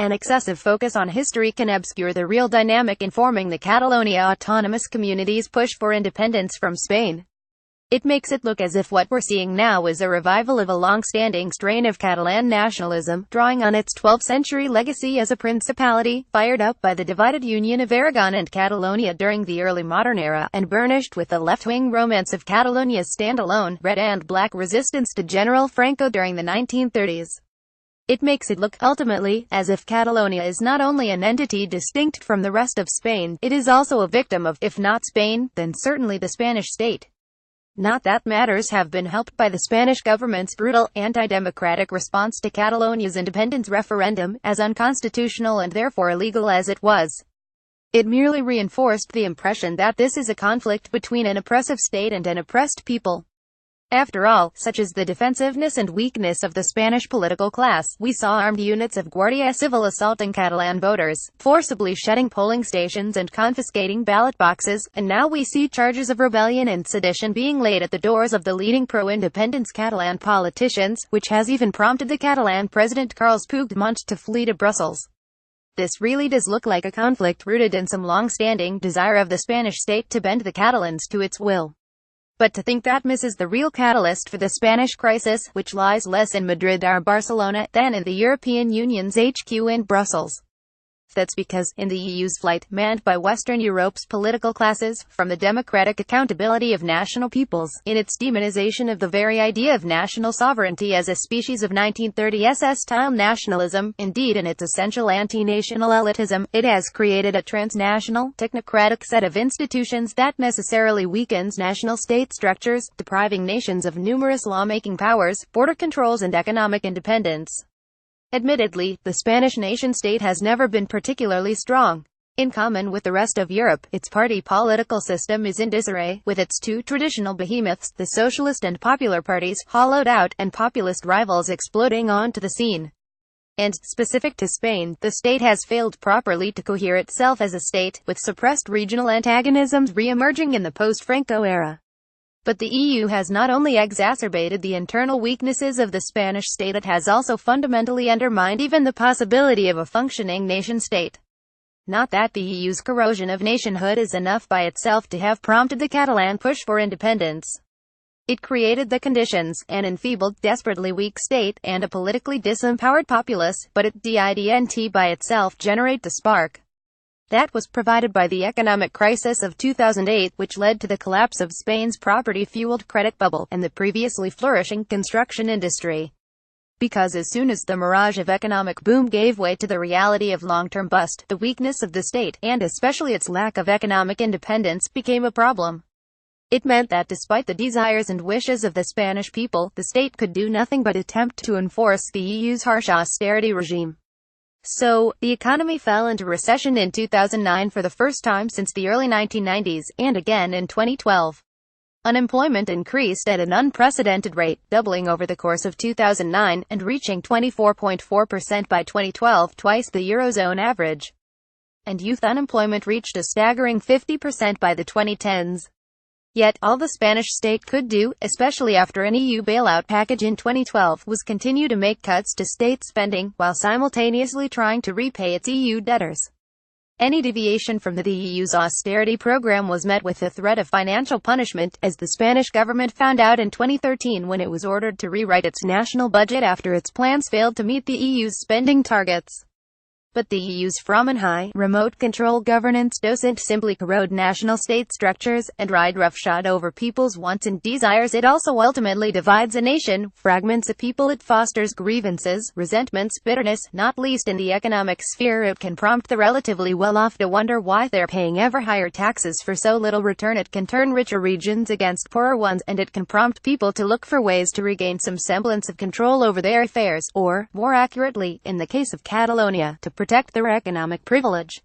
An excessive focus on history can obscure the real dynamic informing the Catalonia autonomous community's push for independence from Spain. It makes it look as if what we're seeing now is a revival of a long-standing strain of Catalan nationalism, drawing on its 12th-century legacy as a principality, fired up by the divided union of Aragon and Catalonia during the early modern era, and burnished with the left-wing romance of Catalonia's standalone, red and black resistance to General Franco during the 1930s. It makes it look, ultimately, as if Catalonia is not only an entity distinct from the rest of Spain, it is also a victim of, if not Spain, then certainly the Spanish state. Not that matters have been helped by the Spanish government's brutal, anti-democratic response to Catalonia's independence referendum, as unconstitutional and therefore illegal as it was. It merely reinforced the impression that this is a conflict between an oppressive state and an oppressed people. After all, such is the defensiveness and weakness of the Spanish political class, we saw armed units of Guardia Civil assaulting Catalan voters, forcibly shutting polling stations and confiscating ballot boxes, and now we see charges of rebellion and sedition being laid at the doors of the leading pro-independence Catalan politicians, which has even prompted the Catalan president Carles Puigdemont to flee to Brussels. This really does look like a conflict rooted in some long-standing desire of the Spanish state to bend the Catalans to its will. But to think that misses the real catalyst for the Spanish crisis, which lies less in Madrid or Barcelona, than in the European Union's HQ in Brussels. That's because, in the EU's flight, manned by Western Europe's political classes, from the democratic accountability of national peoples, in its demonization of the very idea of national sovereignty as a species of 1930s style nationalism, indeed in its essential antinational elitism, it has created a transnational, technocratic set of institutions that necessarily weakens national state structures, depriving nations of numerous lawmaking powers, border controls and economic independence. Admittedly, the Spanish nation-state has never been particularly strong. In common with the rest of Europe, its party political system is in disarray, with its two traditional behemoths, the Socialist and Popular parties, hollowed out, and populist rivals exploding onto the scene. And, specific to Spain, the state has failed properly to cohere itself as a state, with suppressed regional antagonisms re-emerging in the post-Franco era. But the EU has not only exacerbated the internal weaknesses of the Spanish state, it has also fundamentally undermined even the possibility of a functioning nation-state. Not that the EU's corrosion of nationhood is enough by itself to have prompted the Catalan push for independence. It created the conditions, an enfeebled, desperately weak state, and a politically disempowered populace, but it didn't by itself generate the spark that was provided by the economic crisis of 2008, which led to the collapse of Spain's property-fueled credit bubble, and the previously flourishing construction industry. Because as soon as the mirage of economic boom gave way to the reality of long-term bust, the weakness of the state, and especially its lack of economic independence, became a problem. It meant that despite the desires and wishes of the Spanish people, the state could do nothing but attempt to enforce the EU's harsh austerity regime. So, the economy fell into recession in 2009 for the first time since the early 1990s, and again in 2012. Unemployment increased at an unprecedented rate, doubling over the course of 2009, and reaching 24.4% by 2012, twice the Eurozone average. And youth unemployment reached a staggering 50% by the 2010s. Yet, all the Spanish state could do, especially after an EU bailout package in 2012, was continue to make cuts to state spending, while simultaneously trying to repay its EU debtors. Any deviation from the EU's austerity program was met with the threat of financial punishment, as the Spanish government found out in 2013 when it was ordered to rewrite its national budget after its plans failed to meet the EU's spending targets. But the EU's from and high, remote control governance doesn't simply corrode national state structures, and ride roughshod over people's wants and desires. It also ultimately divides a nation, fragments a people. It fosters grievances, resentments, bitterness, not least in the economic sphere. It can prompt the relatively well-off to wonder why they're paying ever higher taxes for so little return. It can turn richer regions against poorer ones, and it can prompt people to look for ways to regain some semblance of control over their affairs, or, more accurately, in the case of Catalonia, to protect their economic privilege.